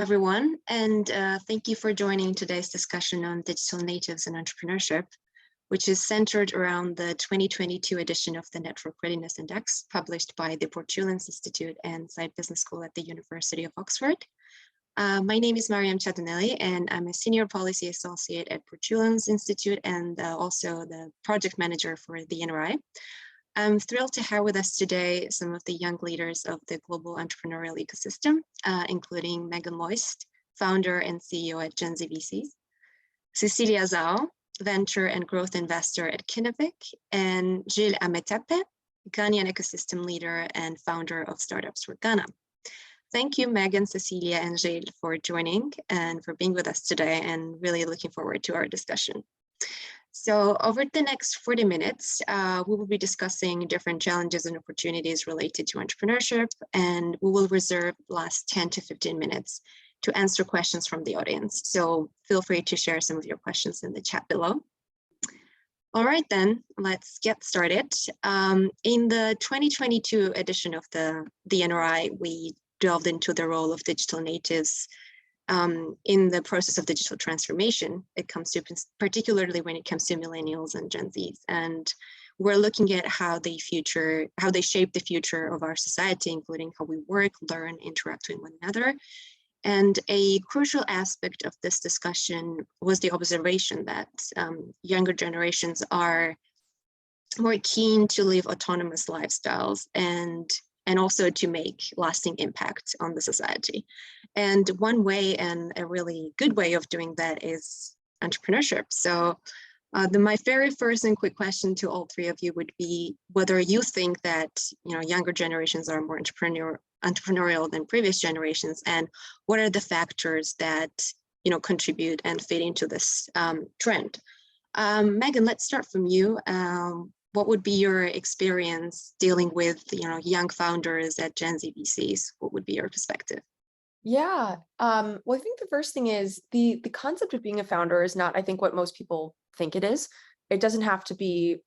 everyone, and thank you for joining today's discussion on digital natives and entrepreneurship, which is centered around the 2022 edition of the Network Readiness Index, published by the Portulans Institute and Side Business School at the University of Oxford. My name is Mariam Chaduneli, and I'm a Senior Policy Associate at Portulans Institute and also the Project Manager for the NRI. I'm thrilled to have with us today some of the young leaders of the global entrepreneurial ecosystem, including Meagan Loyst, founder and CEO at Gen Z VCs, Cecilia Zhao, venture and growth investor at Kinevic, and Gilles Ametepe, Ghanaian ecosystem leader and founder of Startups for Ghana. Thank you, Meagan, Cecilia, and Gilles for joining and for being with us today, and really looking forward to our discussion. So over the next 40 minutes, we will be discussing different challenges and opportunities related to entrepreneurship, and we will reserve the last 10 to 15 minutes to answer questions from the audience. So feel free to share some of your questions in the chat below. All right, then, let's get started. In the 2022 edition of the NRI, we delved into the role of digital natives in the process of digital transformation. It comes to, particularly when it comes to millennials and Gen Zs, and we're looking at how they shape the future of our society, including how we work, learn, interact with one another. And a crucial aspect of this discussion was the observation that younger generations are more keen to live autonomous lifestyles and also to make lasting impact on the society. And one way, and a really good way of doing that, is entrepreneurship. So my very first and quick question to all three of you would be whether you think that younger generations are more entrepreneurial than previous generations, and what are the factors that contribute and fit into this trend. Meagan, let's start from you. What would be your experience dealing with young founders at Gen Z VCs? What would be your perspective? Yeah, well, I think the first thing is the concept of being a founder is not, I think, what most people think it is. It doesn't have to be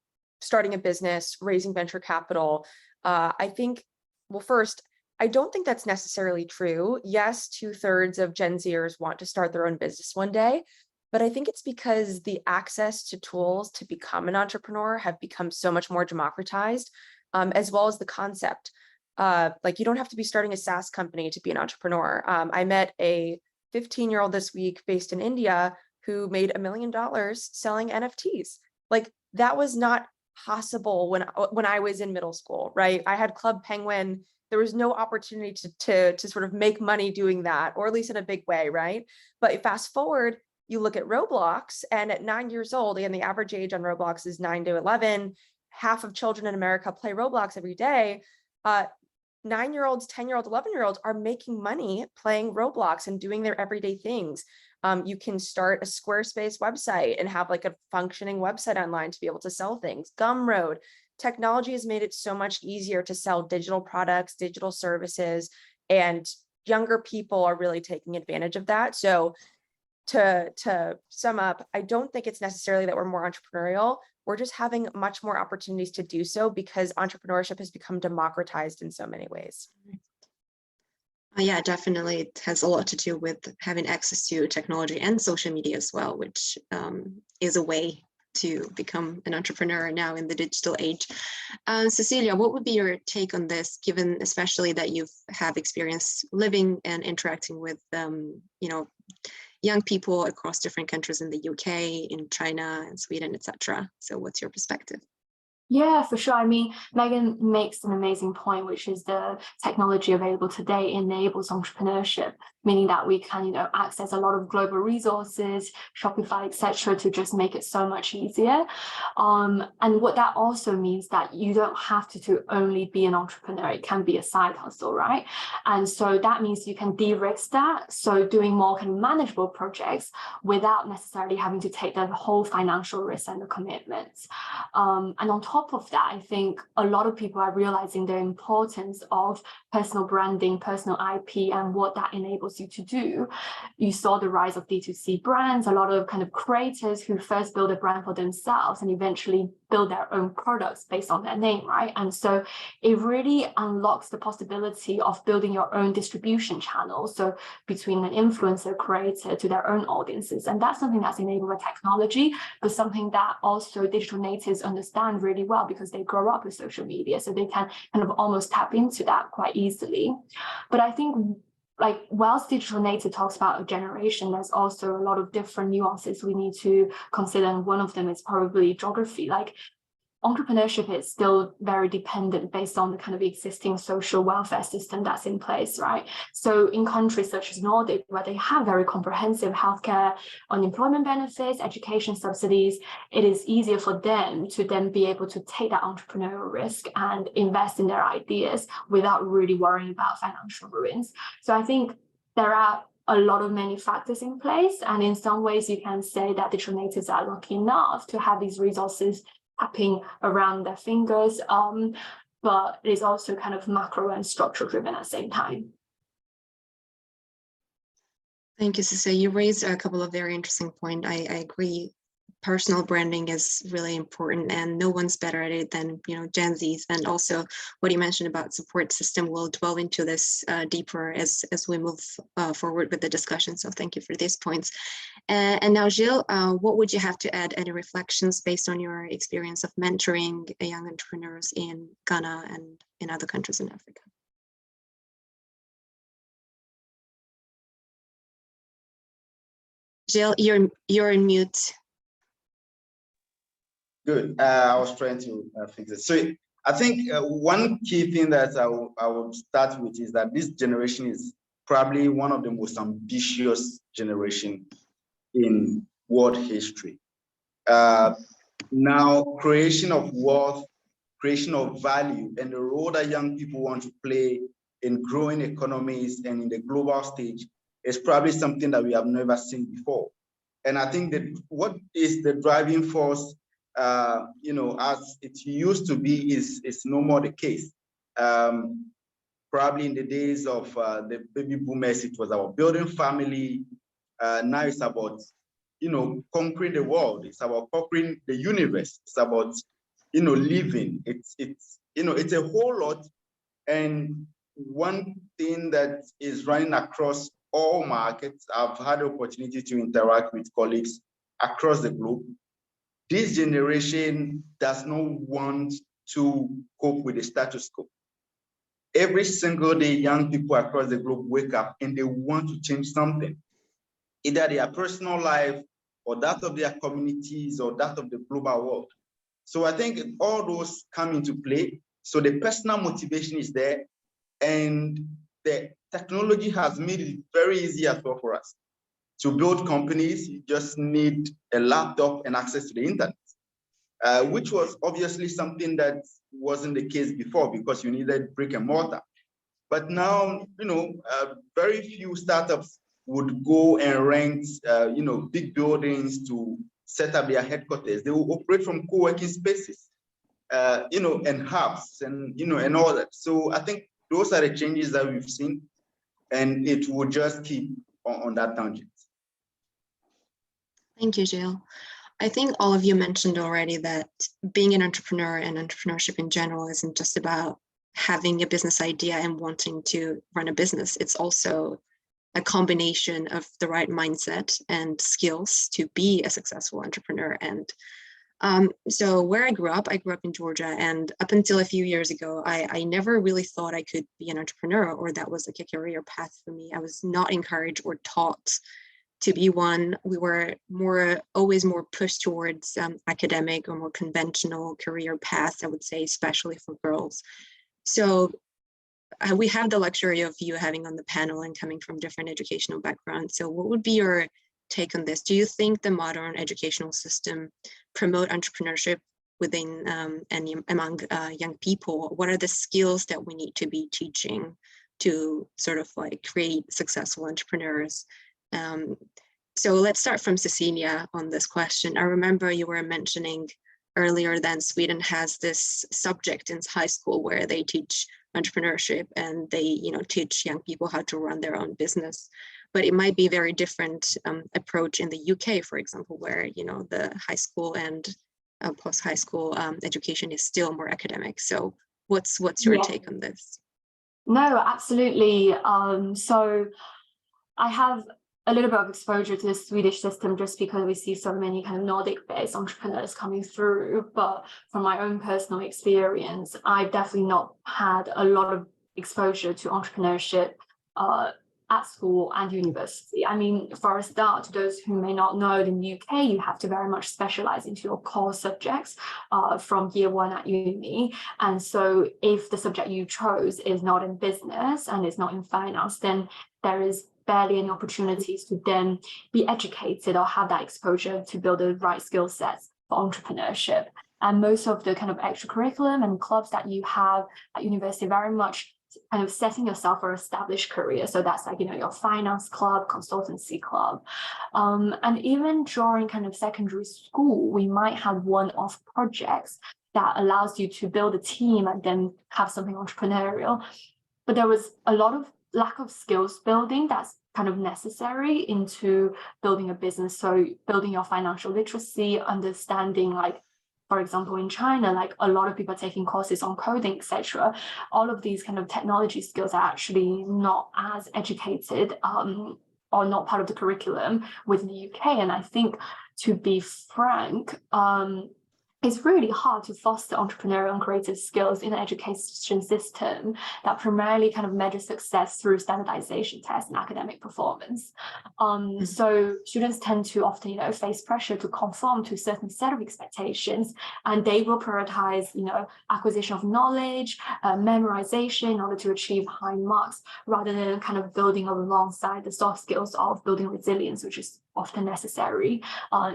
starting a business, raising venture capital. I think, well, first, I don't think that's necessarily true. Yes, 2/3 of Gen Zers want to start their own business one day, but I think it's because the access to tools to become an entrepreneur have become so much more democratized, as well as the concept. Like, you don't have to be starting a SaaS company to be an entrepreneur. I met a 15-year-old this week based in India who made $1 million selling NFTs. Like, that was not possible when I was in middle school, right? I had Club Penguin. There was no opportunity to sort of make money doing that, or at least in a big way, right? But fast forward, you look at Roblox, and at 9 years old, and the average age on Roblox is 9 to 11, half of children in America play Roblox every day. 9-year-olds, 10-year-olds, 11-year-olds are making money playing Roblox and doing their everyday things. You can start a Squarespace website and have like a functioning website online to be able to sell things. Gumroad. Technology has made it so much easier to sell digital products, digital services, and younger people are really taking advantage of that. So to sum up, I don't think it's necessarily that we're more entrepreneurial. We're just having much more opportunities to do so because entrepreneurship has become democratized in so many ways. Yeah, definitely. It has a lot to do with having access to technology and social media as well, which is a way to become an entrepreneur now in the digital age. Cecilia, what would be your take on this, given especially that you have experience living and interacting with young people across different countries in the UK, in China and Sweden, etc. So what's your perspective? Yeah, for sure. I mean, Meagan makes an amazing point, which is the technology available today enables entrepreneurship, meaning that we can, access a lot of global resources, Shopify, etc., to just make it so much easier. And what that also means that you don't have to only be an entrepreneur. It can be a side hustle, right? And so that means you can de-risk that. So doing more kind of manageable projects without necessarily having to take the whole financial risk and the commitments. And on top of that, I think a lot of people are realizing the importance of personal branding, personal IP, and what that enables enables you to do. You saw the rise of D2C brands, a lot of kind of creators who first build a brand for themselves and eventually build their own products based on their name, right? And so it really unlocks the possibility of building your own distribution channel. So between an influencer creator to their own audiences. And that's something that's enabled by technology, but something that also digital natives understand really well because they grow up with social media. So they can kind of almost tap into that quite easily. But I think like whilst digital native talks about a generation, there's also a lot of different nuances we need to consider. And one of them is probably geography. Like entrepreneurship is still very dependent based on the kind of existing social welfare system that's in place, right? So in countries such as Nordic, where they have very comprehensive healthcare, unemployment benefits, education subsidies, it is easier for them to then be able to take that entrepreneurial risk and invest in their ideas without really worrying about financial ruins. So I think there are a lot of many factors in place. And in some ways, you can say that digital natives are lucky enough to have these resources tapping around their fingers, but it is also kind of macro and structure driven at the same time. Thank you, Cecilia. You raised a couple of very interesting points. I agree. Personal branding is really important, and no one's better at it than Gen Zs. And also, what you mentioned about support system, we'll delve into this deeper as we move forward with the discussion. So thank you for these points. And now, Gilles, what would you have to add? Any reflections based on your experience of mentoring young entrepreneurs in Ghana and in other countries in Africa? Gilles, you're in mute. Good. I was trying to fix it. So I think one key thing that I would start with is that this generation is probably one of the most ambitious generation in world history. Now, creation of wealth, creation of value, and the role that young people want to play in growing economies and in the global stage is probably something that we have never seen before. And I think that what is the driving force, as it used to be, is no more the case. Probably in the days of the baby boomers, it was about building family. Now it's about, conquering the world. It's about conquering the universe. It's about, living. It's a whole lot. And one thing that is running across all markets, I've had the opportunity to interact with colleagues across the globe. This generation does not want to cope with the status quo. Every single day, young people across the globe wake up and they want to change something, either their personal life or that of their communities or that of the global world. So I think all those come into play. So the personal motivation is there, and the technology has made it very easy as well for us. To build companies, you just need a laptop and access to the internet, which was obviously something that wasn't the case before because you needed brick and mortar. But now, very few startups would go and rent, big buildings to set up their headquarters. They will operate from co-working spaces, and hubs and all that. So I think those are the changes that we've seen, and it will just keep on that tangent. Thank you, Gilles. I think all of you mentioned already that being an entrepreneur and entrepreneurship in general isn't just about having a business idea and wanting to run a business. It's also a combination of the right mindset and skills to be a successful entrepreneur. And so where I grew up in Georgia, and up until a few years ago, I never really thought I could be an entrepreneur or that was like a career path for me. I was not encouraged or taught to be one. We were always more pushed towards academic or more conventional career paths, I would say, especially for girls. So we have the luxury of you having on the panel and coming from different educational backgrounds. So what would be your take on this? Do you think the modern educational system promote entrepreneurship within and among young people? What are the skills that we need to be teaching to sort of like create successful entrepreneurs? So let's start from Cecilia on this question. I remember you were mentioning earlier that Sweden has this subject in high school where they teach entrepreneurship and they, teach young people how to run their own business. But it might be very different approach in the UK, for example, where, the high school and post-high school education is still more academic. So what's your take on this? No, absolutely. So I have a little bit of exposure to the Swedish system just because we see so many kind of Nordic-based entrepreneurs coming through. But from my own personal experience, I've definitely not had a lot of exposure to entrepreneurship at school and university. I mean, for a start, to those who may not know, in the UK, you have to very much specialize into your core subjects from year one at uni. And so if the subject you chose is not in business and is not in finance, then there is barely any opportunities to then be educated or have that exposure to build the right skill sets for entrepreneurship. And most of the kind of extracurriculum and clubs that you have at university very much kind of setting yourself for established career. So that's like, your finance club, consultancy club. And even during kind of secondary school, we might have one-off projects that allows you to build a team and then have something entrepreneurial. But there was a lot of lack of skills building that's kind of necessary into building a business. So building your financial literacy, understanding, like, for example, in China, like a lot of people are taking courses on coding, etc. All of these kind of technology skills are actually not as educated or not part of the curriculum within the UK. And I think, to be frank, it's really hard to foster entrepreneurial and creative skills in an education system that primarily kind of measures success through standardization tests and academic performance. So students tend to often, face pressure to conform to a certain set of expectations, and they will prioritize, acquisition of knowledge, memorization in order to achieve high marks, rather than kind of building alongside the soft skills of building resilience, which is often necessary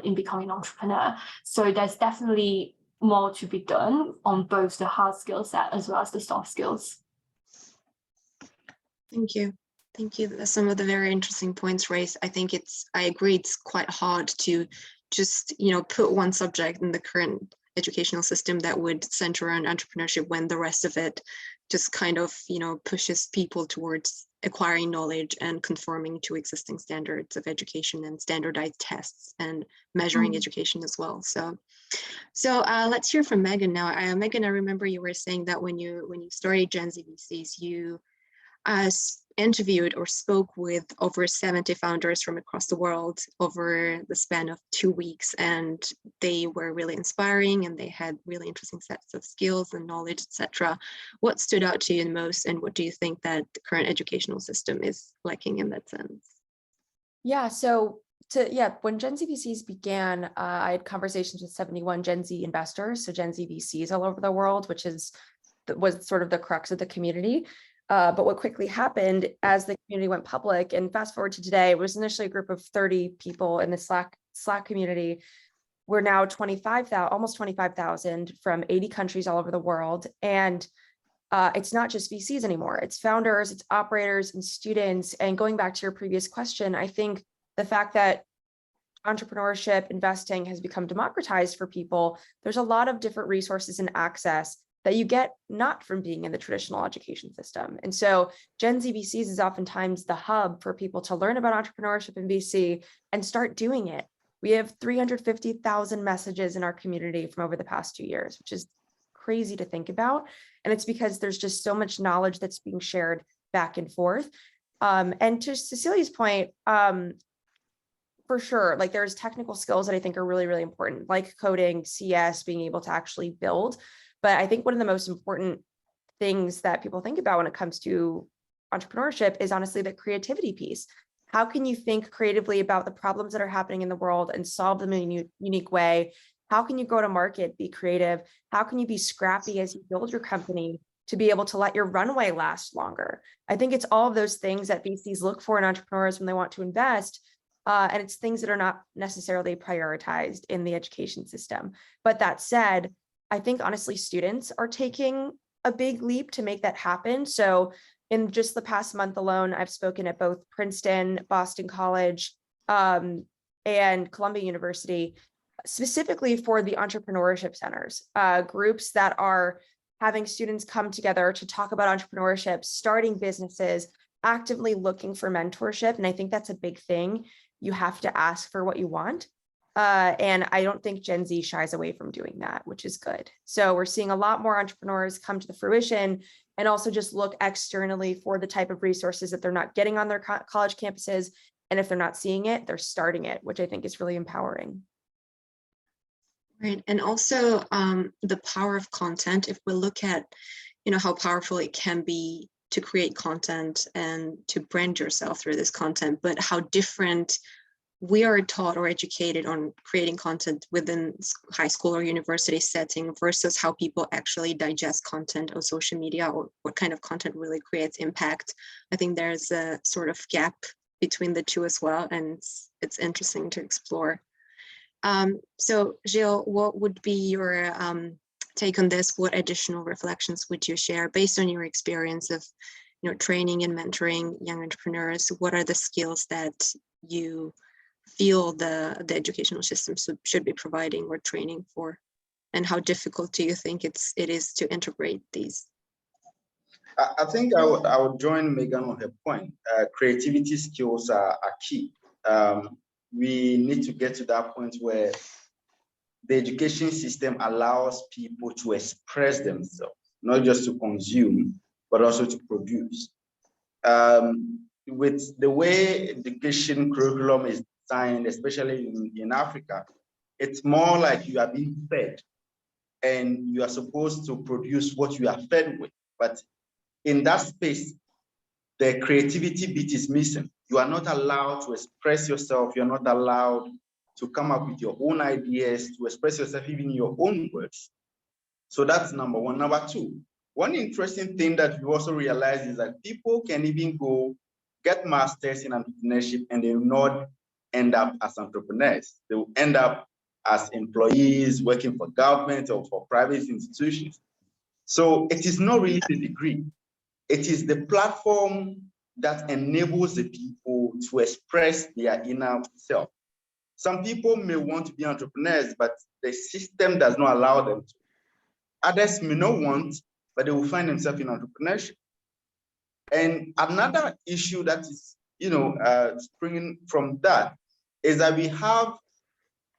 in becoming an entrepreneur. So there's definitely more to be done on both the hard skill set as well as the soft skills. Thank you. Thank you. That's some of the very interesting points raised. I agree, it's quite hard to just, put one subject in the current educational system that would center on entrepreneurship when the rest of it just kind of, pushes people towards acquiring knowledge and conforming to existing standards of education and standardized tests and measuring education as well. So let's hear from Meagan now. Meagan, I remember you were saying that when you started Gen Z VCs, you interviewed or spoke with over 70 founders from across the world over the span of 2 weeks, and they were really inspiring and they had really interesting sets of skills and knowledge, etc. What stood out to you the most, and what do you think that the current educational system is lacking in that sense? Yeah, when Gen Z VCs began, I had conversations with 71 Gen Z investors, so Gen Z VCs all over the world, which was sort of the crux of the community. But what quickly happened as the community went public, and fast forward to today, it was initially a group of 30 people in the Slack community. We're now almost 25,000 from 80 countries all over the world. And it's not just VCs anymore. It's founders, it's operators and students. And going back to your previous question, I think the fact that entrepreneurship, investing has become democratized for people, there's a lot of different resources and access that you get not from being in the traditional education system. And so Gen Z VCs is oftentimes the hub for people to learn about entrepreneurship in VC and start doing it. We have 350,000 messages in our community from over the past 2 years, which is crazy to think about. And it's because there's just so much knowledge that's being shared back and forth. And to Cecilia's point, for sure, like there's technical skills that I think are really, really important, like coding, CS, being able to actually build. But I think one of the most important things that people think about when it comes to entrepreneurship is honestly the creativity piece. How can you think creatively about the problems that are happening in the world and solve them in a unique way? How can you go to market, be creative? How can you be scrappy as you build your company to be able to let your runway last longer? I think it's all of those things that VCs look for in entrepreneurs when they want to invest. And it's things that are not necessarily prioritized in the education system. But that said, I think honestly, students are taking a big leap to make that happen. So in just the past month alone, I've spoken at both Princeton, Boston College, and Columbia University, specifically for the entrepreneurship centers, groups that are having students come together to talk about entrepreneurship, starting businesses, actively looking for mentorship. And I think that's a big thing. You have to ask for what you want. And I don't think Gen Z shies away from doing that, which is good. So we're seeing a lot more entrepreneurs come to the fruition and also just look externally for the type of resources that they're not getting on their college campuses. And if they're not seeing it, they're starting it, which I think is really empowering. Right. And also the power of content, if we look at, how powerful it can be to create content and to brand yourself through this content, but how different we are taught or educated on creating content within high school or university setting versus how people actually digest content on social media, or what kind of content really creates impact. I think there's a sort of gap between the two as well, and it's interesting to explore. So Gilles, what would be your take on this? What additional reflections would you share based on your experience of training and mentoring young entrepreneurs? What are the skills that you feel the educational system should be providing or training for, and how difficult do you think it is to integrate these? I think I would join Meagan on her point. Creativity skills are key. We need to get to that point where the education system allows people to express themselves, not just to consume, but also to produce. With the way education curriculum is designed, especially in Africa, it's more like you are being fed and you are supposed to produce what you are fed with. But in that space, the creativity bit is missing. You are not allowed to express yourself. You're not allowed to come up with your own ideas, to express yourself even in your own words. So that's number one. Number two, one interesting thing that you also realize is that people can even go get masters in entrepreneurship and they will not end up as entrepreneurs. They will end up as employees working for government or for private institutions. So it is not really the degree. It is the platform that enables the people to express their inner self. Some people may want to be entrepreneurs, but the system does not allow them to. Others may not want, but they will find themselves in entrepreneurship. And another issue that is, springing from that is that we have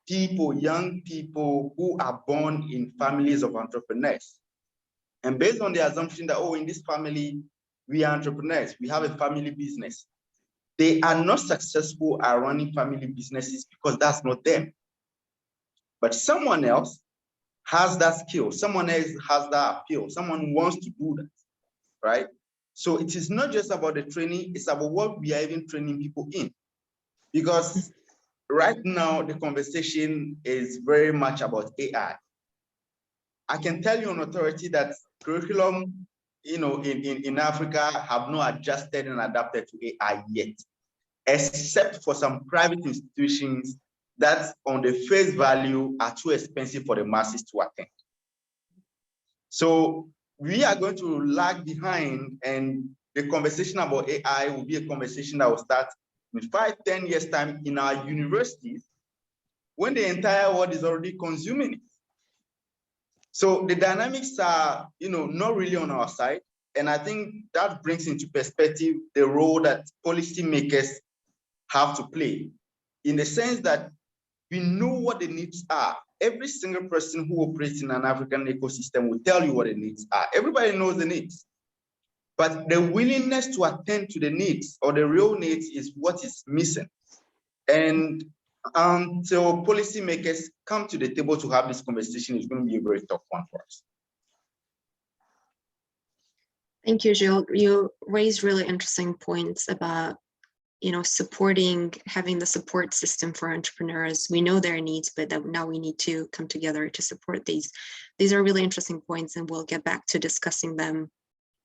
people, young people who are born in families of entrepreneurs. And based on the assumption that, in this family, we are entrepreneurs, we have a family business. They are not successful at running family businesses because that's not them. But someone else has that skill, someone else has that appeal, someone wants to do that, right? So it is not just about the training, it's about what we are even training people in. Because right now, the conversation is very much about AI. I can tell you on authority that curriculum, in Africa have not adjusted and adapted to AI yet, except for some private institutions that on the face value are too expensive for the masses to attend. So we are going to lag behind, and the conversation about AI will be a conversation that will start in 5-10 years time in our universities when the entire world is already consuming it. So the dynamics are, not really on our side. And I think that brings into perspective the role that policymakers have to play, in the sense that we know what the needs are. Every single person who operates in an African ecosystem will tell you what the needs are. Everybody knows the needs. But the willingness to attend to the needs or the real needs is what is missing. And until policymakers come to the table to have this conversation, it's going to be a very tough one for us. Thank you, Gilles. You raised really interesting points about, supporting, having the support system for entrepreneurs. We know their needs, but that now we need to come together to support these. These are really interesting points, and we'll get back to discussing them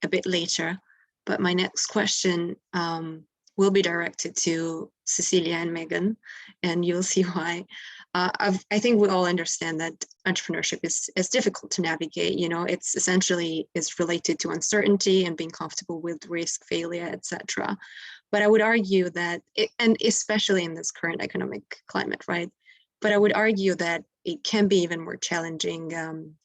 a bit later. But my next question will be directed to Cecilia and Meagan, and you'll see why. I think we all understand that entrepreneurship is difficult to navigate. It's essentially is related to uncertainty and being comfortable with risk, failure, etc. But I would argue that, and especially in this current economic climate, right? But I would argue that it can be even more challenging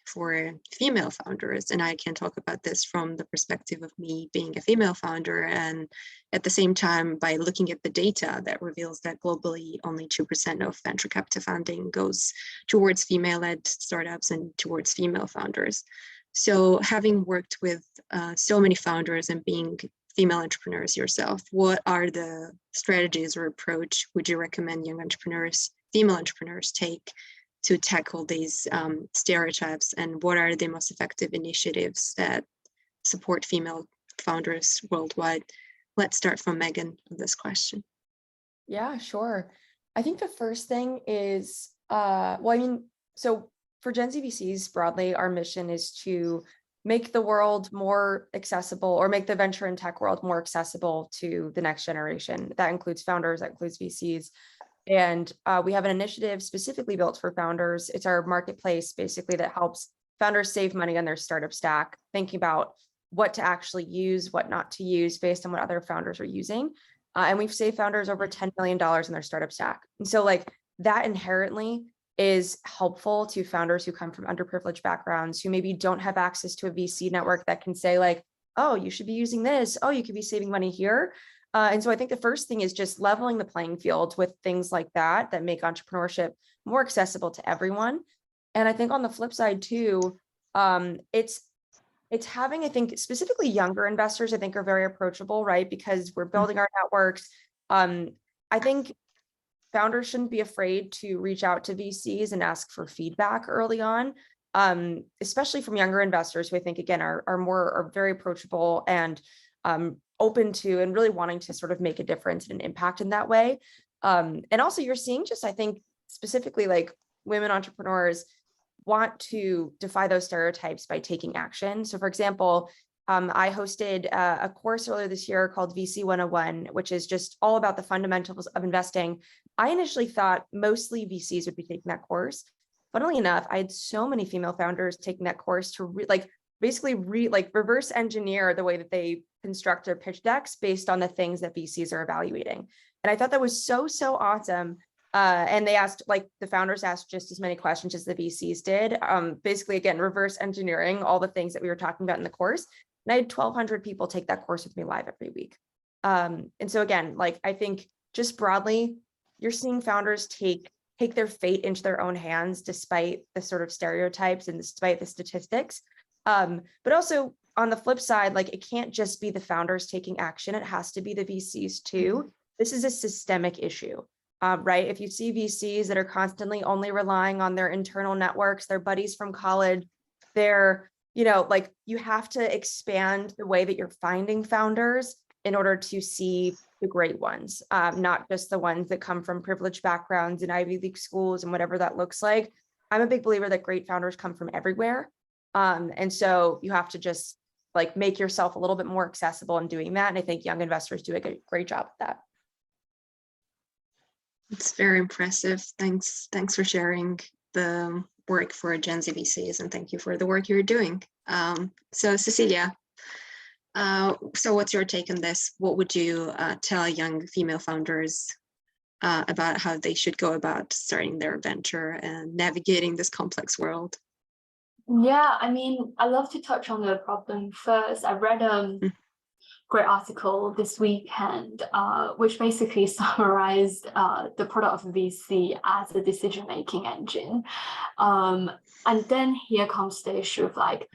for female founders. And I can talk about this from the perspective of me being a female founder. And at the same time, by looking at the data that reveals that globally only 2% of venture capital funding goes towards female-led startups and towards female founders. So having worked with so many founders and being female entrepreneurs yourself, what are the strategies or approach would you recommend young entrepreneurs, female entrepreneurs, take to tackle these stereotypes, and what are the most effective initiatives that support female founders worldwide? Let's start from Meagan on this question. Yeah, sure. I think the first thing is, so for Gen Z VCs broadly, our mission is to make the world more accessible, or make the venture and tech world more accessible to the next generation. That includes founders, that includes VCs. And we have an initiative specifically built for founders. It's our marketplace, basically, that helps founders save money on their startup stack, thinking about what to actually use, what not to use based on what other founders are using. And we've saved founders over $10 million in their startup stack. And so like that inherently is helpful to founders who come from underprivileged backgrounds, who maybe don't have access to a VC network that can say like, oh, you should be using this. Oh, you could be saving money here. And so I think the first thing is just leveling the playing field with things like that make entrepreneurship more accessible to everyone. And I think on the flip side too, it's having, I think specifically younger investors, I think are very approachable, right? Because we're building our networks. I think founders shouldn't be afraid to reach out to VCs and ask for feedback early on, especially from younger investors who I think, again, are very approachable and open to and really wanting to sort of make a difference and an impact in that way. And also you're seeing just, I think, specifically like women entrepreneurs want to defy those stereotypes by taking action. So for example, I hosted a course earlier this year called VC 101, which is just all about the fundamentals of investing. I initially thought mostly VCs would be taking that course. Funnily enough, I had so many female founders taking that course to reverse engineer the way that they construct their pitch decks based on the things that VCs are evaluating. And I thought that was so awesome. And they asked, like the founders asked just as many questions as the VCs did. Basically, again, reverse engineering all the things that we were talking about in the course. And I had 1,200 people take that course with me live every week. And so again, like I think just broadly, you're seeing founders take their fate into their own hands, despite the sort of stereotypes and despite the statistics. But also on the flip side, like it can't just be the founders taking action. It has to be the VCs too. This is a systemic issue, right? If you see VCs that are constantly only relying on their internal networks, their buddies from college, they're, like you have to expand the way that you're finding founders in order to see the great ones, not just the ones that come from privileged backgrounds and Ivy League schools and whatever that looks like. I'm a big believer that great founders come from everywhere. And so you have to just like make yourself a little bit more accessible in doing that. And I think young investors do a great job of that. It's very impressive. Thanks for sharing the work for Gen Z VCs, and thank you for the work you're doing. So Cecilia, so what's your take on this? What would you tell young female founders about how they should go about starting their venture and navigating this complex world? Yeah, I mean, I love to touch on the problem first. I read a great article this weekend, which basically summarized the product of VC as a decision-making engine. And then here comes the issue of like,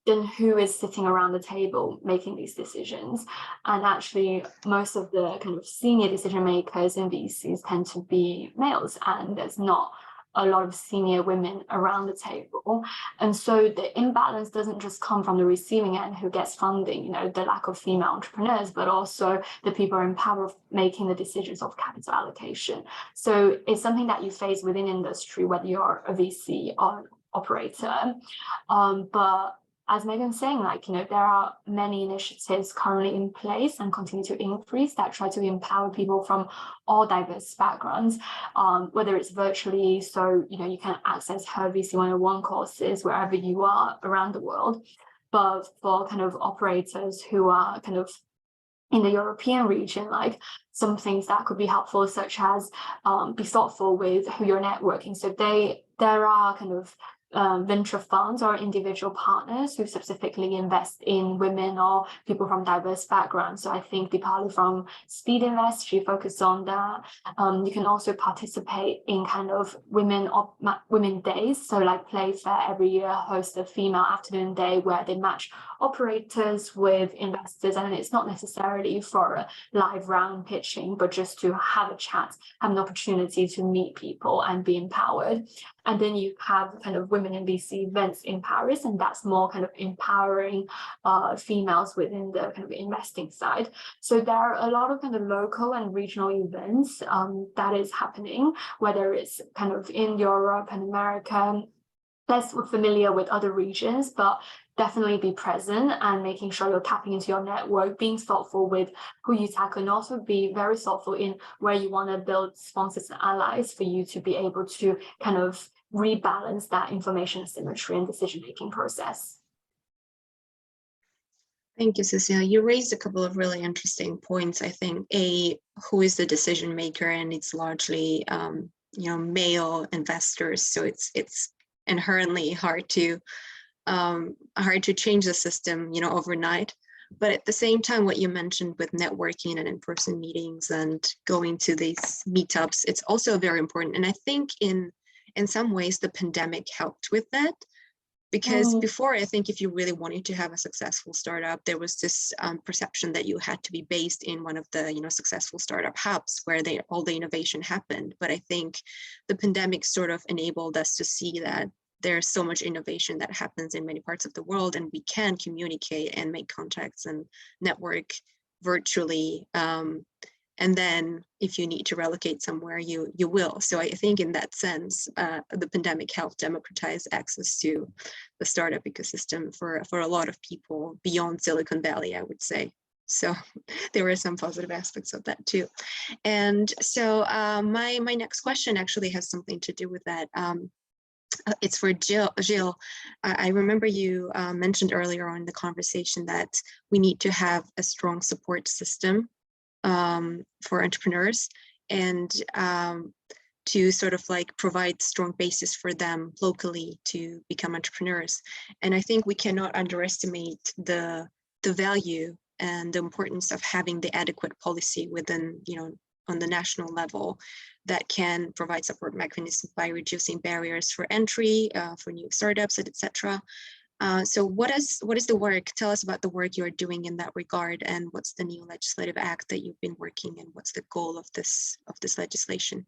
then who is sitting around the table making these decisions? And actually, most of the kind of senior decision makers in VCs tend to be males, and there's not a lot of senior women around the table. And so the imbalance doesn't just come from the receiving end who gets funding, the lack of female entrepreneurs, but also the people in power of making the decisions of capital allocation. So it's something that you face within industry, whether you're a VC or an operator. But as Meagan's saying, there are many initiatives currently in place and continue to increase that try to empower people from all diverse backgrounds, whether it's virtually, so, you can access her VC 101 courses wherever you are around the world. But for kind of operators who are kind of in the European region, like some things that could be helpful, such as be thoughtful with who you're networking. So they there are kind of venture funds or individual partners who specifically invest in women or people from diverse backgrounds. So I think Deepali from Speed Invest, she focused on that. You can also participate in kind of women days. So like Playfair every year hosts a female afternoon day where they match operators with investors, and it's not necessarily for a live round pitching, but just to have a chat, have an opportunity to meet people and be empowered. And then you have kind of Women in VC events in Paris, and that's more kind of empowering females within the kind of investing side. So there are a lot of kind of local and regional events that is happening, whether it's kind of in Europe and America. Less familiar with other regions, but definitely be present and making sure you're tapping into your network, being thoughtful with who you tackle, and also be very thoughtful in where you want to build sponsors and allies for you to be able to kind of rebalance that information asymmetry and decision-making process. Thank you, Cecilia. You raised a couple of really interesting points. I think who is the decision maker, and it's largely male investors, so it's inherently hard to change the system overnight. But at the same time, what you mentioned with networking and in-person meetings and going to these meetups, it's also very important. And I think in some ways the pandemic helped with that, because before, I think if you really wanted to have a successful startup, there was this perception that you had to be based in one of the successful startup hubs where all the innovation happened. But I think the pandemic sort of enabled us to see that there's so much innovation that happens in many parts of the world, and we can communicate and make contacts and network virtually. And then if you need to relocate somewhere, you will. So I think in that sense, the pandemic helped democratize access to the startup ecosystem for a lot of people beyond Silicon Valley, I would say. So there were some positive aspects of that too. And so my next question actually has something to do with that. It's for Gilles. I remember you mentioned earlier on in the conversation that we need to have a strong support system for entrepreneurs, and to sort of like provide strong basis for them locally to become entrepreneurs. And I think we cannot underestimate the value and the importance of having the adequate policy within, on the national level, that can provide support mechanisms by reducing barriers for entry, for new startups, etc. So what is the work? Tell us about the work you're doing in that regard, and what's the new legislative act that you've been working, and what's the goal of this legislation?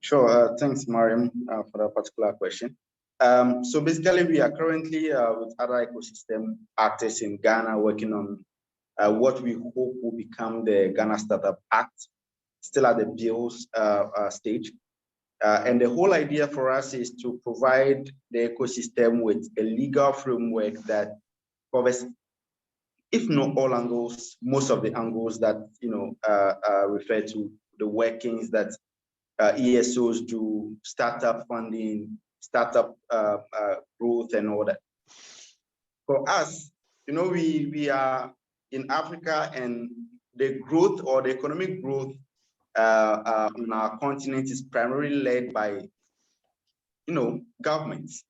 Sure, thanks, Mariam, for that particular question. So basically, we are currently with other ecosystem actors in Ghana working on what we hope will become the Ghana Startup Act, still at the bills stage. And the whole idea for us is to provide the ecosystem with a legal framework that covers, if not all angles, most of the angles that refer to the workings that ESOs do, startup funding, startup growth, and all that. For us, we are in Africa, and the growth or the economic growth on our continent is primarily led by, governments.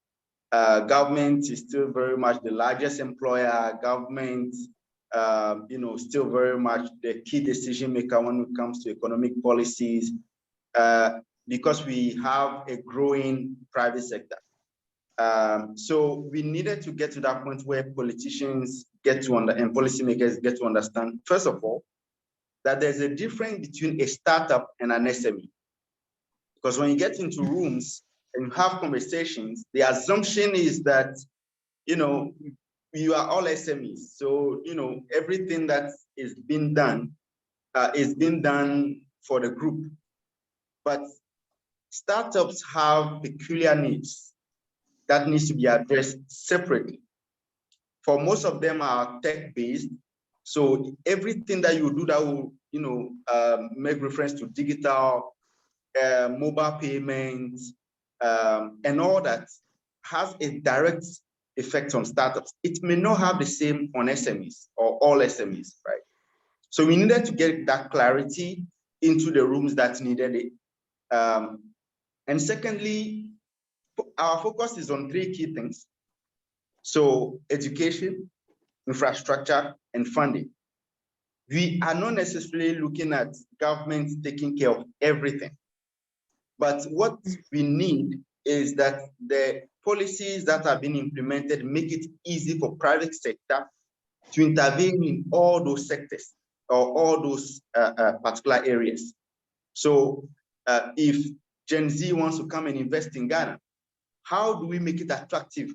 Government is still very much the largest employer. Government, still very much the key decision maker when it comes to economic policies, because we have a growing private sector. So we needed to get to that point where politicians and policymakers get to understand, first of all, that there's a difference between a startup and an SME. Because when you get into rooms and you have conversations, the assumption is that, you are all SMEs. So, everything that is being done for the group. But startups have peculiar needs that needs to be addressed separately. For most of them are tech-based. So everything that you do that will, make reference to digital, mobile payments, and all that has a direct effect on startups. It may not have the same on SMEs or all SMEs, right? So we needed to get that clarity into the rooms that needed it. And secondly, our focus is on 3 key things. So education, infrastructure, and funding. We are not necessarily looking at government taking care of everything. But what we need is that the policies that have been implemented make it easy for private sector to intervene in all those sectors or all those particular areas. So if Gen Z wants to come and invest in Ghana, how do we make it attractive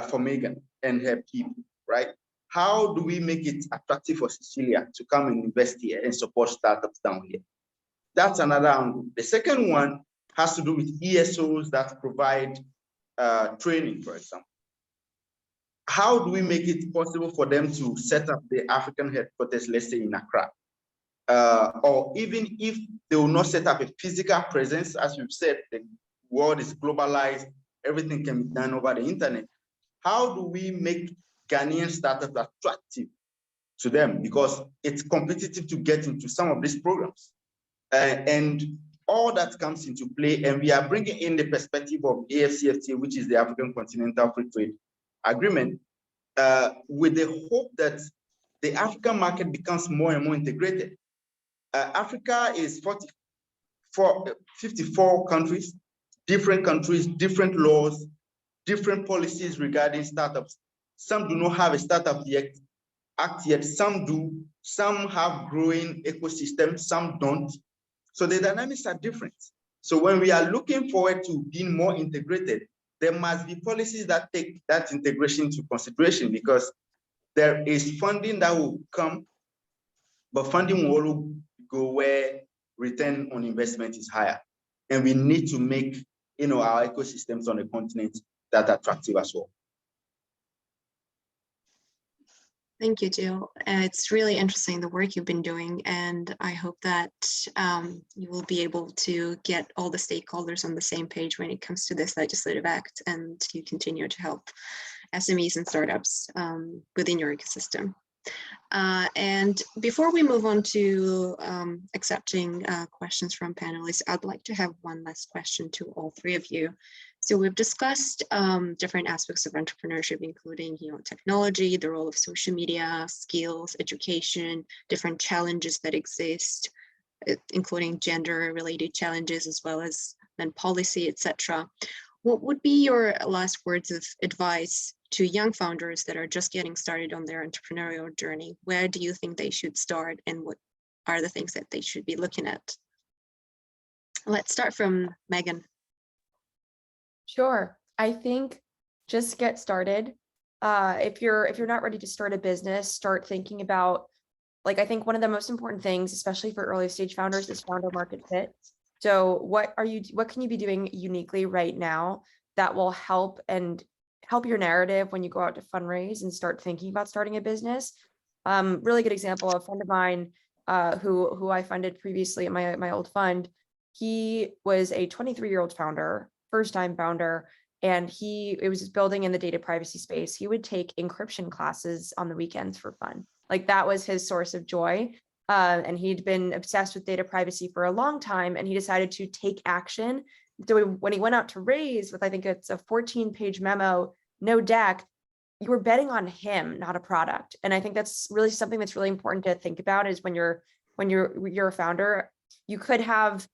for Meagan and her people, right? How do we make it attractive for Cecilia to come and invest here and support startups down here? That's another angle. The second one has to do with ESOs that provide training, for example. How do we make it possible for them to set up the African headquarters, let's say in Accra? Or even if they will not set up a physical presence, as we've said, the world is globalized, everything can be done over the internet. How do we make Ghanaian startups attractive to them? Because it's competitive to get into some of these programs. And all that comes into play, and we are bringing in the perspective of AFCFTA, which is the African Continental Free Trade Agreement, with the hope that the African market becomes more and more integrated. Africa is 54 countries, different laws, different policies regarding startups. Some do not have a startup act yet, some do, some have growing ecosystems, some don't. So the dynamics are different. So when we are looking forward to being more integrated, there must be policies that take that integration into consideration, because there is funding that will come, but funding will go where return on investment is higher. And we need to make our ecosystems on the continent that attractive as well. Thank you, Gilles. It's really interesting, the work you've been doing, and I hope that you will be able to get all the stakeholders on the same page when it comes to this legislative act, and you continue to help SMEs and startups within your ecosystem. And before we move on to accepting questions from panelists, I'd like to have one last question to all 3 of you. So we've discussed different aspects of entrepreneurship, including technology, the role of social media, skills, education, different challenges that exist, including gender-related challenges, as well as then policy, etc. What would be your last words of advice to young founders that are just getting started on their entrepreneurial journey? Where do you think they should start, and what are the things that they should be looking at? Let's start from Meagan. Sure. I think just get started. If you're not ready to start a business, start thinking about, I think one of the most important things, especially for early stage founders, is founder market fit. So what can you be doing uniquely right now that will help your narrative when you go out to fundraise and start thinking about starting a business? Really good example, a friend of mine who I funded previously at my old fund. He was a 23-year-old founder, first-time founder, and it was just building in the data privacy space. He would take encryption classes on the weekends for fun. That was his source of joy. And he'd been obsessed with data privacy for a long time, and he decided to take action. So when he went out to raise with, I think it's a 14-page memo, no deck, you were betting on him, not a product. And I think that's really something that's really important to think about, is when you're a founder, you could have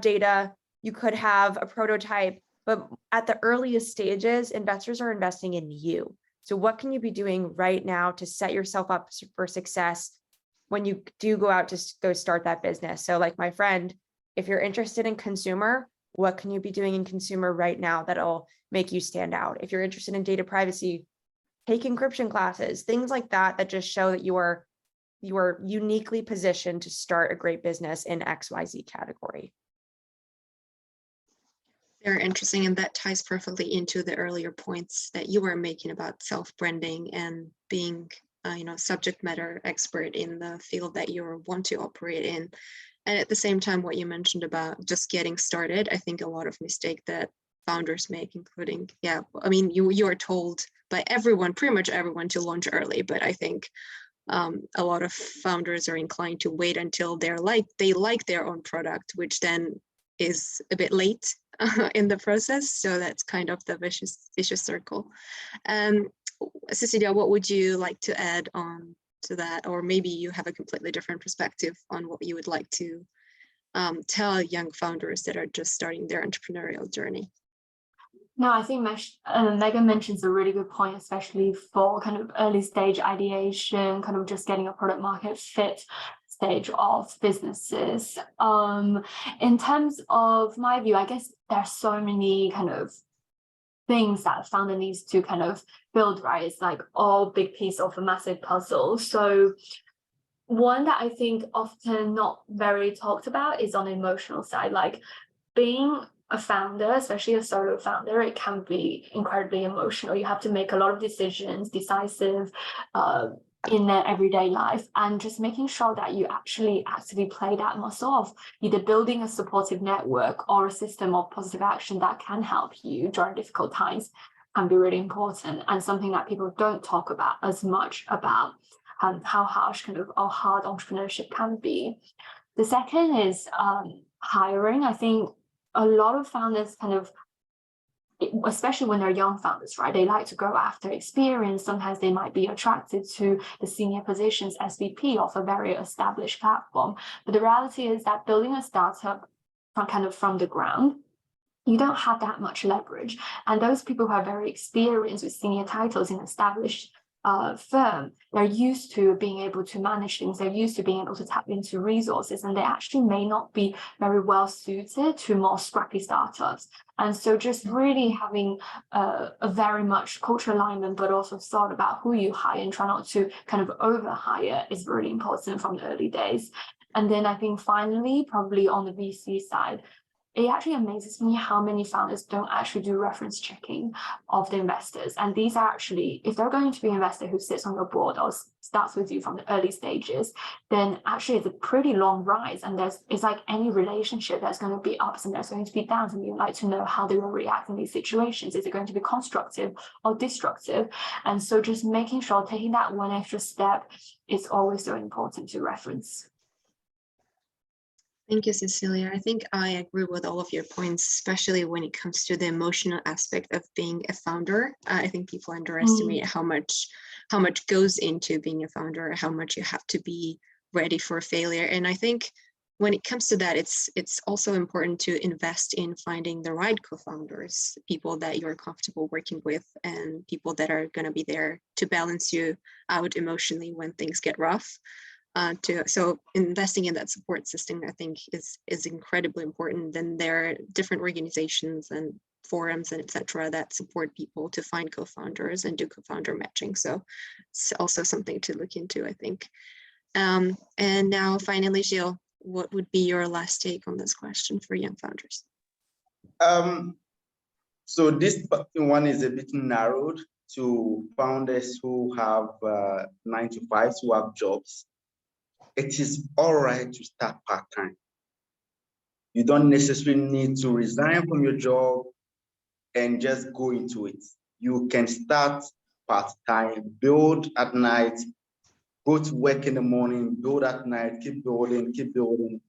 data, you could have a prototype, but at the earliest stages, investors are investing in you. So what can you be doing right now to set yourself up for success when you do go out to go start that business? So like my friend, if you're interested in consumer, what can you be doing in consumer right now that'll make you stand out? If you're interested in data privacy, take encryption classes, things like that, that just show that you are uniquely positioned to start a great business in XYZ category. Very interesting, and that ties perfectly into the earlier points that you were making about self-branding and being subject matter expert in the field that you want to operate in. And at the same time, what you mentioned about just getting started, I think a lot of mistake that founders make, including, you are told by everyone, pretty much everyone, to launch early, but I think a lot of founders are inclined to wait until they like their own product, which then is a bit late in the process. So that's kind of the vicious circle. Cecilia, what would you like to add on to that? Or maybe you have a completely different perspective on what you would like to tell young founders that are just starting their entrepreneurial journey. No, I think Meagan mentions a really good point, especially for kind of early stage ideation, kind of just getting a product market fit stage of businesses. In terms of my view, I guess there's so many kind of things that a founder needs to kind of build, right? It's like all big piece of a massive puzzle. So one that I think often not very talked about is on the emotional side, like being a founder, especially a solo founder, it can be incredibly emotional. You have to make a lot of decisions, decisive in their everyday life, and just making sure that you actually actively play that muscle of either building a supportive network or a system of positive action that can help you during difficult times can be really important, and something that people don't talk about as much about how harsh kind of or hard entrepreneurship can be. The second is hiring. I think a lot of founders kind of, especially when they're young founders, right, they like to go after experience. Sometimes they might be attracted to the senior positions, SVP of a very established platform. But the reality is that building a startup from the ground, you don't have that much leverage. And those people who are very experienced with senior titles in established firm, they're used to being able to manage things, they're used to being able to tap into resources, and they actually may not be very well suited to more scrappy startups. And so just really having a very much cultural alignment, but also thought about who you hire and try not to kind of overhire is really important from the early days. And then I think finally, probably on the VC side, it actually amazes me how many founders don't actually do reference checking of the investors. And these are actually, if they're going to be an investor who sits on your board or starts with you from the early stages, then actually it's a pretty long rise. And it's like any relationship, there's going to be ups and there's going to be downs, and you like to know how they will react in these situations. Is it going to be constructive or destructive? And so just making sure, taking that one extra step is always so important to reference. Thank you, Cecilia. I think I agree with all of your points, especially when it comes to the emotional aspect of being a founder. I think people underestimate how much goes into being a founder, how much you have to be ready for failure. And I think when it comes to that, it's also important to invest in finding the right co-founders, people that you're comfortable working with, and people that are going to be there to balance you out emotionally when things get rough. So investing in that support system, I think, is incredibly important. Then there are different organizations and forums and etc. that support people to find co-founders and do co-founder matching. So it's also something to look into, I think. And now finally, Gilles, what would be your last take on this question for young founders? So this one is a bit narrowed to founders who have 9-to-5s, who have jobs. It is all right to start part-time. You don't necessarily need to resign from your job and just go into it. You can start part-time, build at night, go to work in the morning, build at night, keep building.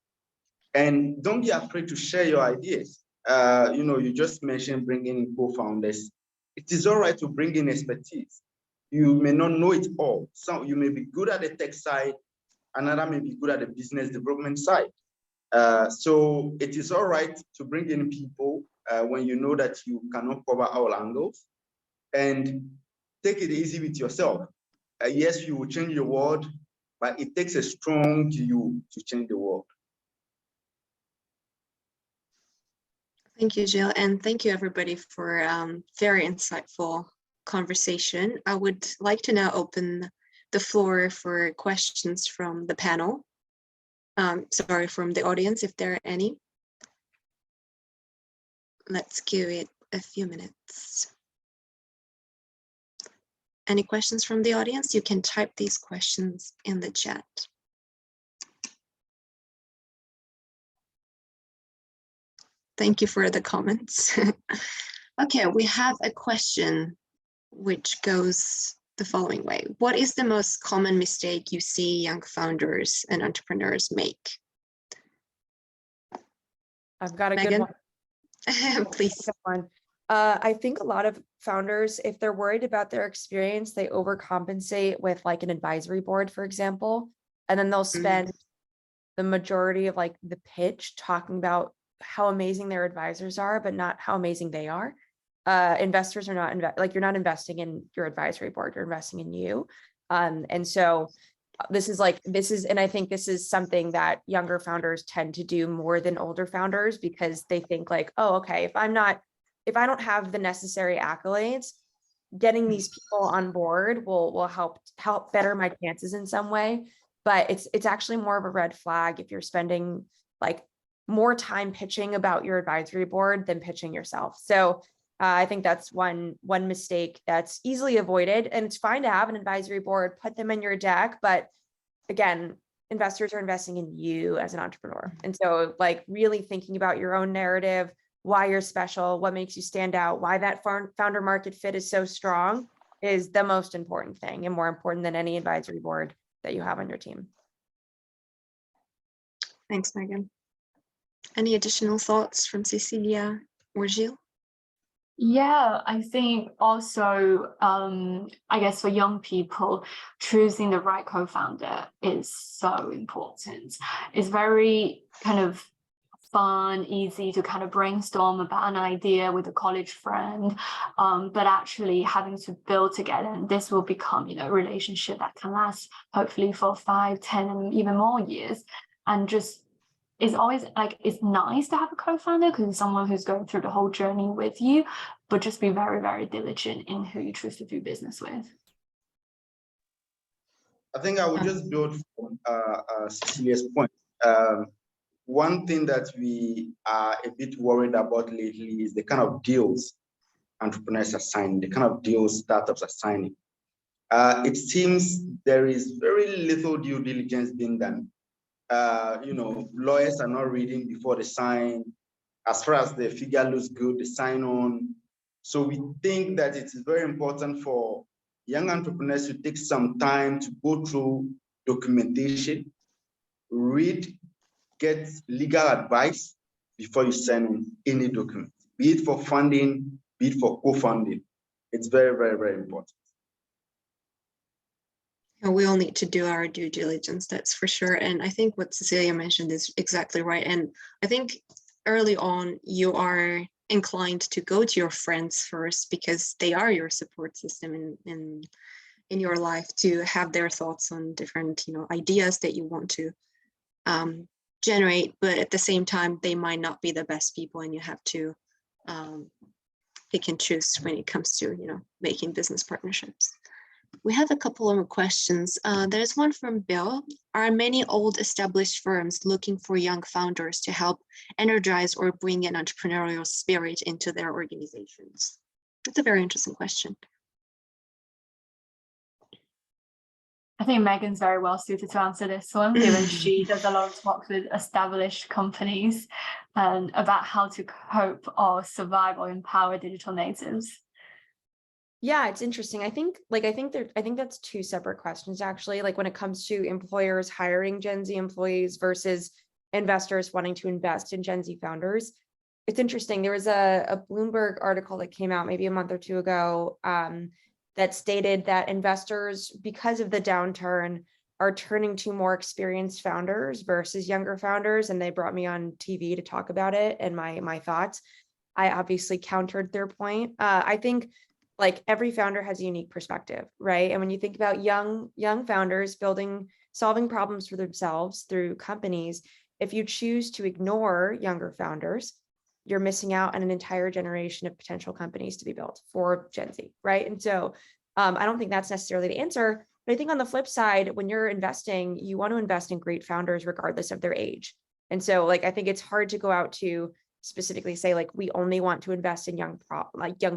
And don't be afraid to share your ideas. You just mentioned bringing in co-founders. It is all right to bring in expertise. You may not know it all. So you may be good at the tech side, another may be good at the business development side. So it is all right to bring in people when you know that you cannot cover all angles, and take it easy with yourself. Yes, you will change the world, but it takes a strong you to change the world. Thank you, Gilles, and thank you everybody for very insightful conversation. I would like to now open the floor for questions from the panel. From the audience, if there are any. Let's give it a few minutes. Any questions from the audience? You can type these questions in the chat. Thank you for the comments. Okay, we have a question which goes the following way. What is the most common mistake you see young founders and entrepreneurs make? I've got a good Meagan? one. Please. Good one. I think a lot of founders, if they're worried about their experience, they overcompensate with like an advisory board, for example, and then they'll spend the majority of like the pitch talking about how amazing their advisors are, but not how amazing they are. Investors are not you're not investing in your advisory board, you're investing in you. And so this is, and I think this is something that younger founders tend to do more than older founders, because they think like, oh, okay, if I don't have the necessary accolades, getting these people on board will help better my chances in some way. But it's actually more of a red flag if you're spending like more time pitching about your advisory board than pitching yourself. So I think that's one mistake that's easily avoided, and it's fine to have an advisory board, put them in your deck. But again, investors are investing in you as an entrepreneur. And so like really thinking about your own narrative, why you're special, what makes you stand out, why that founder market fit is so strong is the most important thing, and more important than any advisory board that you have on your team. Thanks, Meagan. Any additional thoughts from Cecilia or Gilles? Yeah, I think also, I guess for young people, choosing the right co-founder is so important. It's very kind of fun, easy to kind of brainstorm about an idea with a college friend, but actually having to build together, and this will become, a relationship that can last hopefully for 5, 10, and even more years. And just it's always like, it's nice to have a co-founder because it's someone who's going through the whole journey with you, but just be very, very diligent in who you choose to do business with. I think I would just build from Cecilia's point. One thing that we are a bit worried about lately is the kind of deals entrepreneurs are signing, the kind of deals startups are signing. It seems there is very little due diligence being done. Lawyers are not reading before they sign. As far as the figure looks good, they sign on. So we think that it is very important for young entrepreneurs to take some time to go through documentation, read, get legal advice before you sign on any document, be it for funding, be it for co-funding. It's very, very, very important. We all need to do our due diligence, that's for sure. And I think what Cecilia mentioned is exactly right. And I think early on, you are inclined to go to your friends first because they are your support system in your life, to have their thoughts on different ideas that you want to generate. But at the same time, they might not be the best people, and you have to pick and choose when it comes to making business partnerships. We have a couple of questions. There's one from Bill. Are many old established firms looking for young founders to help energize or bring an entrepreneurial spirit into their organizations? That's a very interesting question. I think Meagan's very well suited to answer this one, given she does a lot of talks with established companies about how to cope or survive or empower digital natives. Yeah, it's interesting. I think that's two separate questions, actually. Like when it comes to employers hiring Gen Z employees versus investors wanting to invest in Gen Z founders. It's interesting. There was a Bloomberg article that came out maybe a month or two ago that stated that investors, because of the downturn, are turning to more experienced founders versus younger founders. And they brought me on TV to talk about it and my thoughts. I obviously countered their point. I think like every founder has a unique perspective, right? And when you think about young founders solving problems for themselves through companies, if you choose to ignore younger founders, you're missing out on an entire generation of potential companies to be built for Gen Z, right? And so I don't think that's necessarily the answer, but I think on the flip side, when you're investing, you want to invest in great founders regardless of their age. And so like, I think it's hard to go out to specifically say like, we only want to invest in young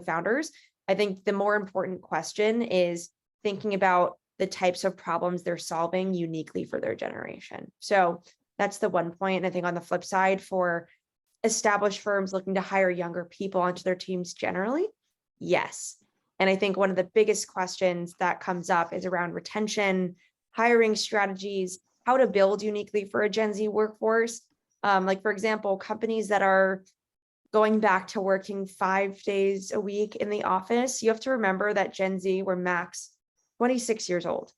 founders. I think the more important question is thinking about the types of problems they're solving uniquely for their generation. So that's the one point. And I think on the flip side, for established firms looking to hire younger people onto their teams generally, yes. And I think one of the biggest questions that comes up is around retention, hiring strategies, how to build uniquely for a Gen Z workforce. Like, for example, companies that are going back to working 5 days a week in the office, you have to remember that Gen Z were max 26 years old.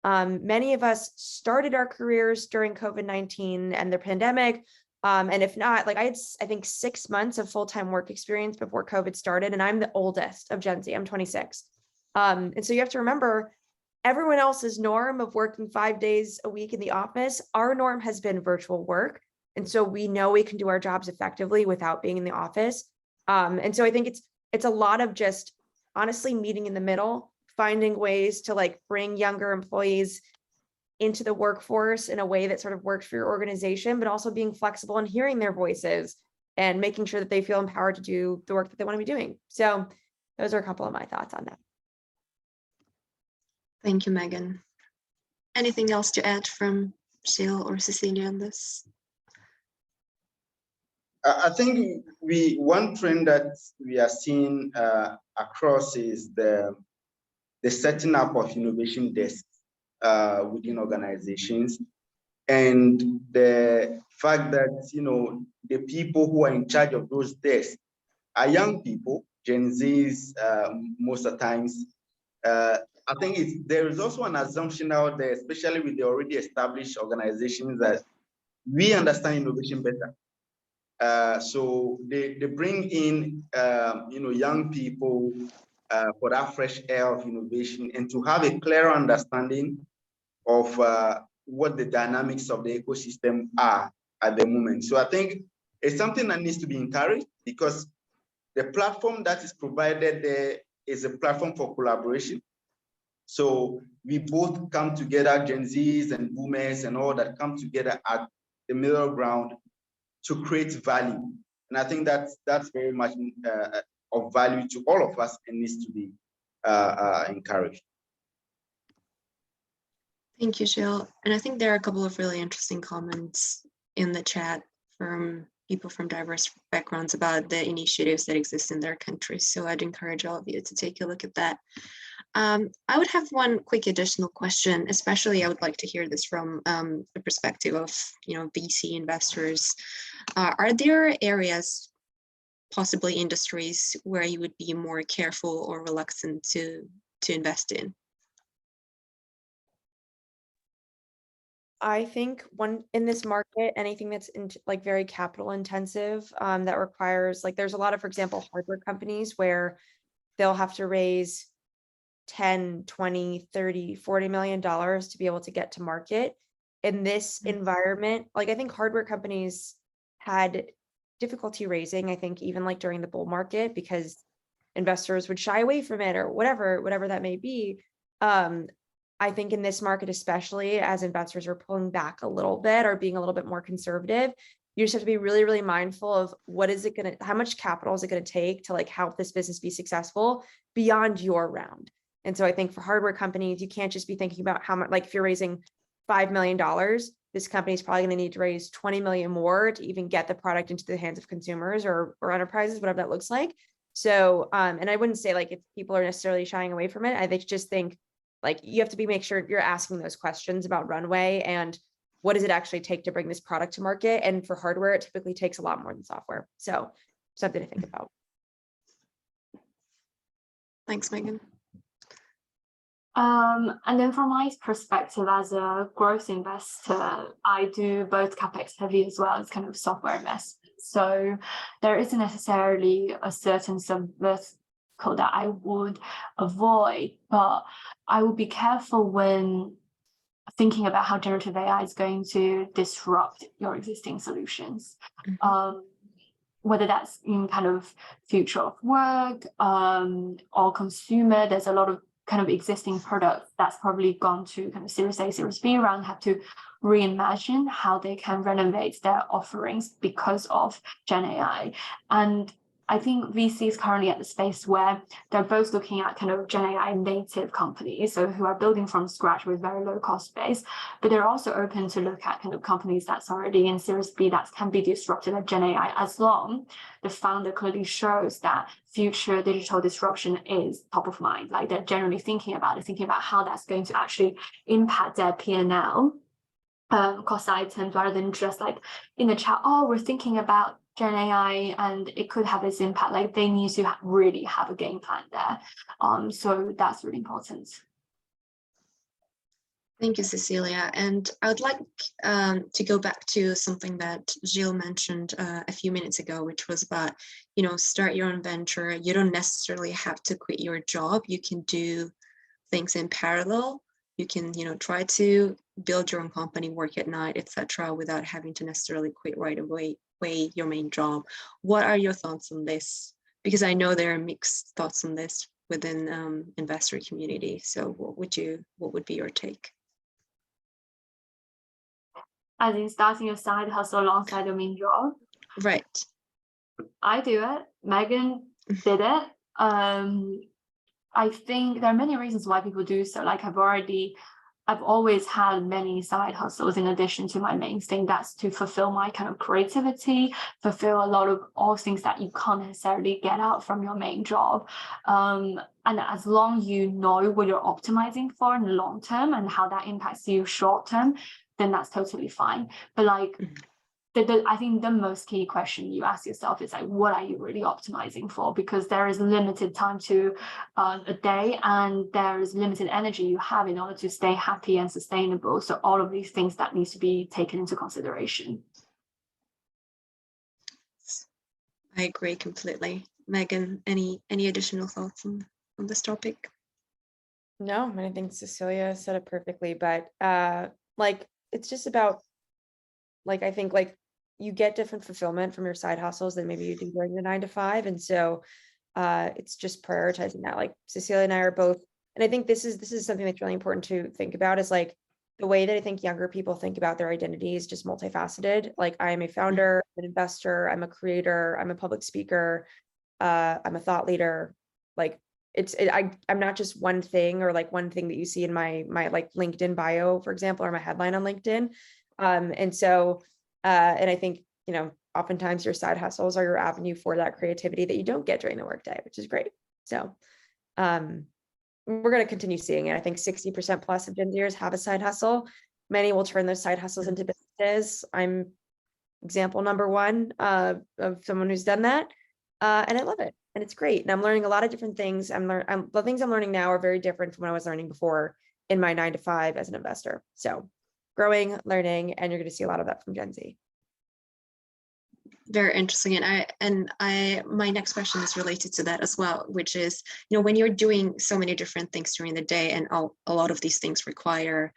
Many of us started our careers during COVID-19 and the pandemic. And if not, like I had, I think 6 months of full-time work experience before COVID started, and I'm the oldest of Gen Z, I'm 26. And so you have to remember everyone else's norm of working 5 days a week in the office, our norm has been virtual work. And so we know we can do our jobs effectively without being in the office. And so I think it's a lot of just honestly meeting in the middle, finding ways to like bring younger employees into the workforce in a way that sort of works for your organization, but also being flexible and hearing their voices and making sure that they feel empowered to do the work that they want to be doing. So those are a couple of my thoughts on that. Thank you, Meagan. Anything else to add from Gilles or Cecilia on this? I think one trend that we are seeing across is the setting up of innovation desks within organizations, and the fact that the people who are in charge of those desks are young people, Gen Zs, most of the times. I think there is also an assumption out there, especially with the already established organizations, that we understand innovation better. So they bring in young people for that fresh air of innovation and to have a clearer understanding of what the dynamics of the ecosystem are at the moment. So I think it's something that needs to be encouraged, because the platform that is provided there is a platform for collaboration. So we both come together, Gen Zs and boomers and all that come together at the middle ground to create value. And I think that's very much of value to all of us and needs to be encouraged. Thank you, Gilles. And I think there are a couple of really interesting comments in the chat from people from diverse backgrounds about the initiatives that exist in their countries. So I'd encourage all of you to take a look at that. I would have one quick additional question, especially I would like to hear this from the perspective of VC investors. Are there areas, possibly industries, where you would be more careful or reluctant to invest in? I think in this market, anything that's like very capital intensive, that requires, like, there's a lot of, for example, hardware companies where they'll have to raise 10, 20, 30, $40 million to be able to get to market. In this environment, like, I think hardware companies had difficulty raising, I think even like during the bull market, because investors would shy away from it or whatever that may be. I think in this market, especially as investors are pulling back a little bit or being a little bit more conservative, you just have to be really, really mindful of how much capital is it going to take to like help this business be successful beyond your round. And so I think for hardware companies, you can't just be thinking about how much, like if you're raising $5 million, this company is probably going to need to raise 20 million more to even get the product into the hands of consumers or enterprises, whatever that looks like. So, and I wouldn't say like if people are necessarily shying away from it, I just think like you have to make sure you're asking those questions about runway and what does it actually take to bring this product to market. And for hardware, it typically takes a lot more than software. So something to think about. Thanks, Meagan. And then from my perspective as a growth investor, I do both CapEx heavy as well as kind of software investments. So there isn't necessarily a certain subvertical that I would avoid, but I would be careful when thinking about how generative AI is going to disrupt your existing solutions. Mm-hmm. Whether that's in kind of future of work or consumer, there's a lot of kind of existing products that's probably gone to kind of Series A, Series B round, have to reimagine how they can renovate their offerings because of Gen AI. And I think VC is currently at the space where they're both looking at kind of Gen AI native companies, so who are building from scratch with very low cost base, but they're also open to look at kind of companies that's already in Series B that can be disrupted at Gen AI, as long the founder clearly shows that future digital disruption is top of mind. Like they're generally thinking about how that's going to actually impact their P&L cost items, rather than just like in the chat, oh, we're thinking about Gen AI and it could have this impact. Like they need to really have a game plan there. So that's really important. Thank you, Cecilia. And I would like to go back to something that Gilles mentioned a few minutes ago, which was about, start your own venture. You don't necessarily have to quit your job. You can do things in parallel. You can, try to build your own company, work at night, etc., without having to necessarily quit right away your main job. What are your thoughts on this? Because I know there are mixed thoughts on this within investor community. So what would be your take? As in starting a side hustle alongside your main job? Right. I do it. Meagan did it. I think there are many reasons why people do so. Like I've always had many side hustles in addition to my main thing. That's to fulfill my kind of creativity, fulfill a lot of all things that you can't necessarily get out from your main job. And as long as you know what you're optimizing for in the long term and how that impacts you short term, then that's totally fine. But like, I think the most key question you ask yourself is like, what are you really optimizing for? Because there is limited time to a day, and there is limited energy you have in order to stay happy and sustainable. So all of these things that needs to be taken into consideration. I agree completely. Meagan, any additional thoughts on this topic? No, I think Cecilia said it perfectly, but like, it's just about, like, I think like you get different fulfillment from your side hustles than maybe you do during the 9 to 5. And so it's just prioritizing that. Like Cecilia and I are both, and I think this is something that's really important to think about, is like the way that I think younger people think about their identity is just multifaceted. Like I am a founder, an investor, I'm a creator, I'm a public speaker, I'm a thought leader. Like I'm not just one thing, or like one thing that you see in my like LinkedIn bio, for example, or my headline on LinkedIn. And so, and I think, oftentimes your side hustles are your avenue for that creativity that you don't get during the workday, which is great. So, we're going to continue seeing it. I think 60% plus of Gen Zers have a side hustle. Many will turn those side hustles into businesses. I'm example number one of someone who's done that. And I love it. And it's great. And I'm learning a lot of different things. The things I'm learning now are very different from what I was learning before in my 9 to 5 as an investor. So growing, learning, and you're going to see a lot of that from Gen Z. Very interesting. And my next question is related to that as well, which is, when you're doing so many different things during the day, and a lot of these things require,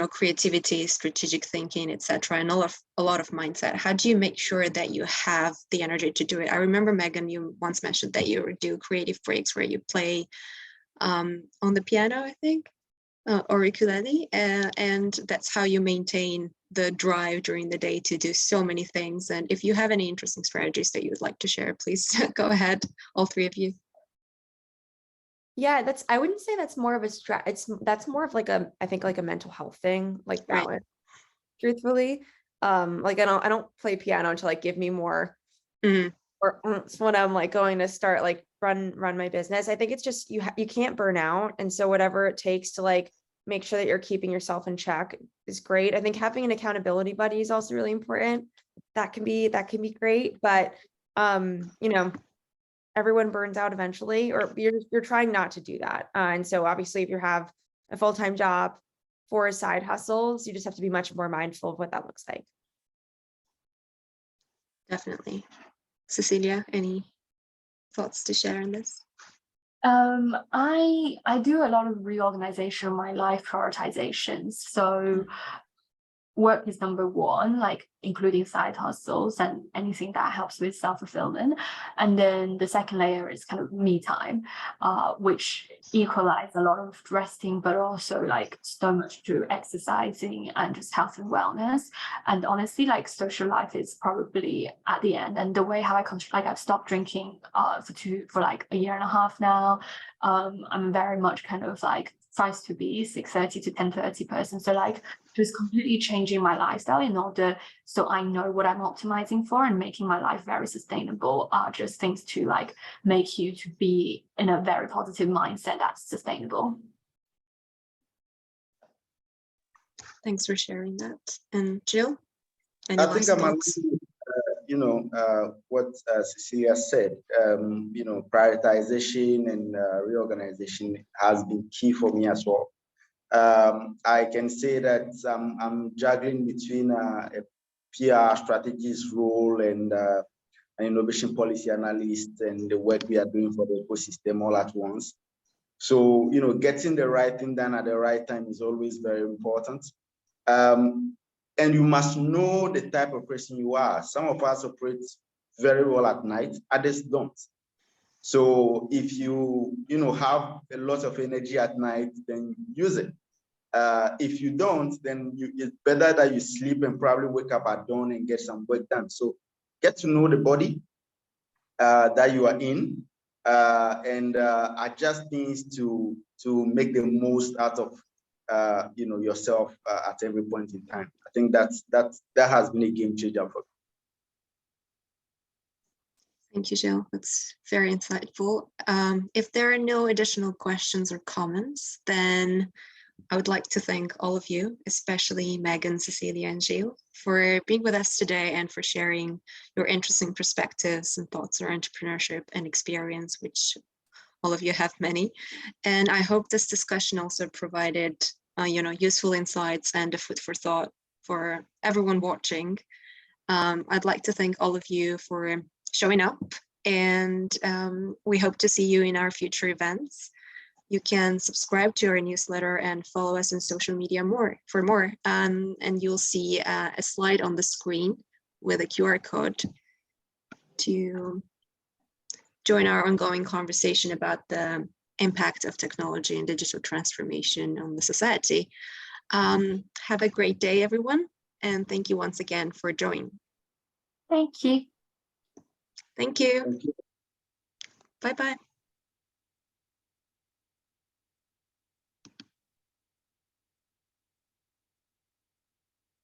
creativity, strategic thinking, etc., and a lot of mindset. How do you make sure that you have the energy to do it? I remember, Meagan, you once mentioned that you do creative breaks where you play on the piano, I think, or ukulele, and that's how you maintain the drive during the day to do so many things. And if you have any interesting strategies that you would like to share, please go ahead, all three of you. Yeah, I wouldn't say that's more of a that's more of like I think like a mental health thing, like balance, right. Truthfully. Like I don't play piano to like give me more or when I'm like going to start like run my business. I think it's just you can't burn out, and so whatever it takes to like make sure that you're keeping yourself in check is great. I think having an accountability buddy is also really important. That can be great, but everyone burns out eventually, or you're trying not to do that. And so obviously if you have a full-time job for side hustles, you just have to be much more mindful of what that looks like. Definitely. Cecilia, any thoughts to share on this? I do a lot of reorganization of my life prioritizations. So work is number one, like including side hustles and anything that helps with self-fulfillment. And then the second layer is kind of me time, which equalize a lot of resting, but also like so much through exercising and just health and wellness. And honestly, like social life is probably at the end. And the way how I've stopped drinking for like a year and a half now. I'm very much kind of like tries to be 6:30 to 10:30 person. So like just completely changing my lifestyle in order so I know what I'm optimizing for and making my life very sustainable are just things to like make you to be in a very positive mindset that's sustainable. Thanks for sharing that. And Gilles, any I last think I'm thoughts? what Cecilia said, prioritization and reorganization has been key for me as well. I can say that I'm juggling between a PR strategist role and an innovation policy analyst and the work we are doing for the ecosystem all at once. So, getting the right thing done at the right time is always very important. And you must know the type of person you are. Some of us operate very well at night, others don't. So if you, have a lot of energy at night, then use it. If you don't, then it's better that you sleep and probably wake up at dawn and get some work done. So get to know the body that you are in and adjust things to make the most out of yourself at every point in time. I think that has been a game changer for me. Thank you, Gilles. That's very insightful. If there are no additional questions or comments, then I would like to thank all of you, especially Meagan, Cecilia, and Gilles, for being with us today and for sharing your interesting perspectives and thoughts on entrepreneurship and experience, which all of you have many. And I hope this discussion also provided, useful insights and a food for thought for everyone watching. I'd like to thank all of you for showing up, and we hope to see you in our future events. You can subscribe to our newsletter and follow us on social media for more. And you'll see a slide on the screen with a QR code to join our ongoing conversation about the impact of technology and digital transformation on the society. Have a great day, everyone. And thank you once again for joining. Thank you. Thank you. Bye-bye.